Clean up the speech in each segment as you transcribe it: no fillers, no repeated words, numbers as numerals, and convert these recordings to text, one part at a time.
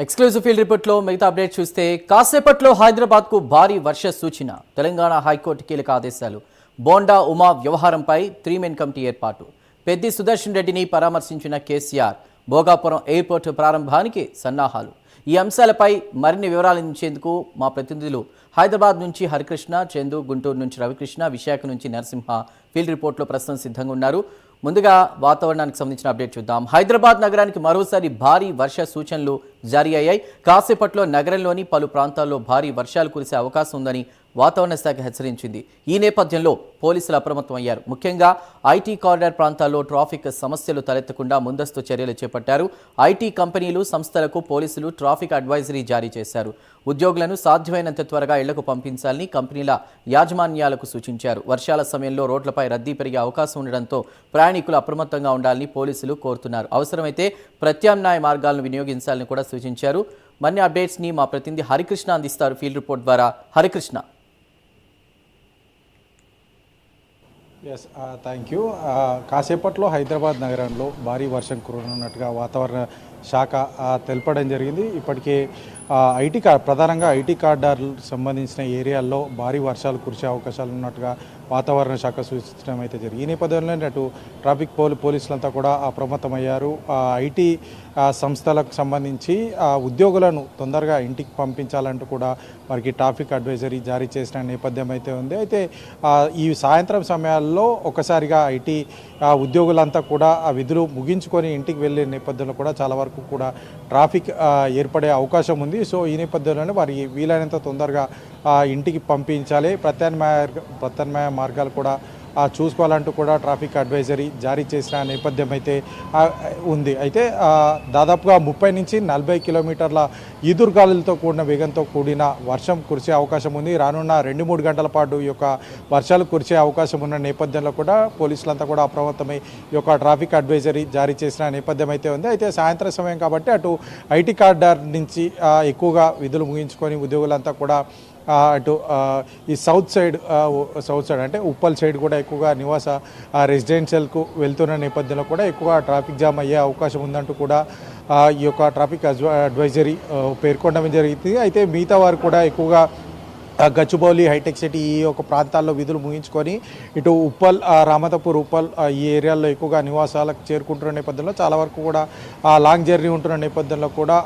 Exclusive field రిపోర్ట్లో మిగతా update చూస్తే కాసేపట్లో హైదరాబాద్కు భారీ వర్ష సూచన. తెలంగాణ హైకోర్టు కీలక ఆదేశాలు. బోండా ఉమా వ్యవహారంపై 3 మెన్ కమిటీ ఏర్పాటు. పెద్ది సుదర్శన్ రెడ్డిని పరామర్శించిన కేసీఆర్. భోగాపురం ఎయిర్పోర్టు ప్రారంభానికి సన్నాహాలు. ఈ అంశాలపై మరిన్ని వివరాలు ఇచ్చేందుకు మా ప్రతినిధులు హైదరాబాద్ నుంచి హరికృష్ణ, చందు, గుంటూరు నుంచి రవికృష్ణ, విశాఖ నుంచి నరసింహ ఫీల్డ్ రిపోర్ట్లో ప్రస్తుతం సిద్ధంగా ఉన్నారు. ముందుగా వాతావరణానికి సంబంధించిన అప్డేట్ చూద్దాం. హైదరాబాద్ నగరానికి మరోసారి భారీ వర్ష సూచనలు జారీ అయ్యాయి. కాసేపట్లో నగరంలోని పలు ప్రాంతాల్లో భారీ వర్షాలు కురిసే అవకాశం ఉందని వాతావరణ శాఖ హెచ్చరించింది. ఈ నేపథ్యంలో పోలీసులు అప్రమత్తం అయ్యారు. ముఖ్యంగా ఐటీ కారిడార్ ప్రాంతాల్లో ట్రాఫిక్ సమస్యలు తలెత్తకుండా ముందస్తు చర్యలు చేపట్టారు. ఐటీ కంపెనీలు, సంస్థలకు పోలీసులు ట్రాఫిక్ అడ్వైజరీ జారీ చేశారు. ఉద్యోగులను సాధ్యమైనంత త్వరగా ఇళ్లకు పంపించాలని కంపెనీల యాజమాన్యాలకు సూచించారు. వర్షాల సమయంలో రోడ్లపై రద్దీ పెరిగే అవకాశం ఉండడంతో ప్రయాణికులు అప్రమత్తంగా ఉండాలని పోలీసులు కోరుతున్నారు. అవసరమైతే ప్రత్యామ్నాయ మార్గాలను వినియోగించాలని కూడా సూచించారు. మరిన్ని అప్డేట్స్ని మా ప్రతినిధి హరికృష్ణ అందిస్తారు ఫీల్డ్ రిపోర్ట్ ద్వారా. హరికృష్ణ. Thank you. కాసేపట్లో హైదరాబాద్ నగరంలో భారీ వర్షం కురనున్నట్టుగా వాతావరణ శాఖ తెలపడం జరిగింది. ఇప్పటికే ప్రధానంగా ఐటీ కారిడార్లు సంబంధించిన ఏరియాల్లో భారీ వర్షాలు కురిసే అవకాశాలు ఉన్నట్టుగా వాతావరణ శాఖ సూచించడం అయితే జరిగింది. ఈ నేపథ్యంలోనే అటు ట్రాఫిక్ పోలీసులంతా కూడా అప్రమత్తమయ్యారు. ఐటీ సంస్థలకు సంబంధించి ఉద్యోగులను తొందరగా ఇంటికి పంపించాలంటూ కూడా వారికి ట్రాఫిక్ అడ్వైజరీ జారీ చేసిన నేపథ్యం అయితే ఉంది. అయితే ఈ సాయంత్రం సమయాల్లో ఒకసారిగా ఐటీ ఉద్యోగులంతా కూడా ఆ విధులు ముగించుకొని ఇంటికి వెళ్ళే నేపథ్యంలో కూడా చాలా వరకు కూడా ట్రాఫిక్ ఏర్పడే అవకాశం ఉంది. సో ఈ నేపథ్యంలోనే వారికి వీలైనంత తొందరగా ఇంటికి పంపించాలి. ప్రత్యామ్నాయ మార్గాలు కూడా చూసుకోవాలంటూ కూడా ట్రాఫిక్ అడ్వైజరీ జారీ చేసిన నేపథ్యం అయితే ఉంది. అయితే దాదాపుగా 30 నుంచి 40 కిలోమీటర్ల ఈదురుగాలులతో కూడిన వేగంతో కూడిన వర్షం కురిసే అవకాశం ఉంది. రానున్న 2-3 గంటల పాటు ఈ యొక్క వర్షాలు కురిసే అవకాశం ఉన్న నేపథ్యంలో కూడా పోలీసులంతా కూడా అప్రమత్తమై ఈ యొక్క ట్రాఫిక్ అడ్వైజరీ జారీ చేసిన నేపథ్యం అయితే ఉంది. అయితే సాయంత్రం సమయం కాబట్టి అటు ఐటీ కారిడార్ నుంచి ఎక్కువగా విధులు ముగించుకొని ఉద్యోగులంతా కూడా అటు ఈ సౌత్ సైడ్ అంటే ఉప్పల్ సైడ్ కూడా ఎక్కువగా నివాస రెసిడెన్షియల్కు వెళ్తున్న నేపథ్యంలో కూడా ఎక్కువ ట్రాఫిక్ జామ్ అయ్యే అవకాశం ఉందంటూ కూడా ఈ యొక్క ట్రాఫిక్ అడ్వైజరీ పేర్కొనడం జరిగింది. అయితే మిగతా వారు కూడా ఎక్కువగా గచ్చిబౌలి, హైటెక్ సిటీ ఈ యొక్క ప్రాంతాల్లో విధులు ముగించుకొని ఇటు ఉప్పల్, రామతపూర్, ఉప్పల్ ఈ ఏరియాల్లో ఎక్కువగా నివాసాలకు చేరుకుంటున్న నేపథ్యంలో చాలా వరకు కూడా లాంగ్ జర్నీ ఉంటున్న నేపథ్యంలో కూడా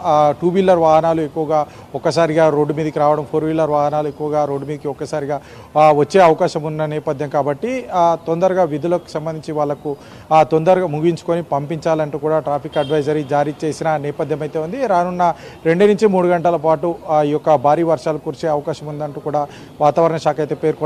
2 వీలర్ వాహనాలు ఎక్కువగా ఒక్కసారిగా రోడ్డు మీదకి రావడం, 4 వీలర్ వాహనాలు ఎక్కువగా రోడ్డు మీదకి ఒక్కసారిగా వచ్చే అవకాశం ఉన్న నేపథ్యం కాబట్టి తొందరగా విధులకు సంబంధించి వాళ్ళకు తొందరగా ముగించుకొని పంపించాలంటూ కూడా ట్రాఫిక్ అడ్వైజరీ జారీ చేసిన నేపథ్యం అయితే ఉంది. రానున్న 2 నుంచి 3 గంటల పాటు ఈ యొక్క భారీ వర్షాలు కురిసే అవకాశం ఉందంటూ కూడా వాతావరణ శాఖ అయితే పేర్కొంది.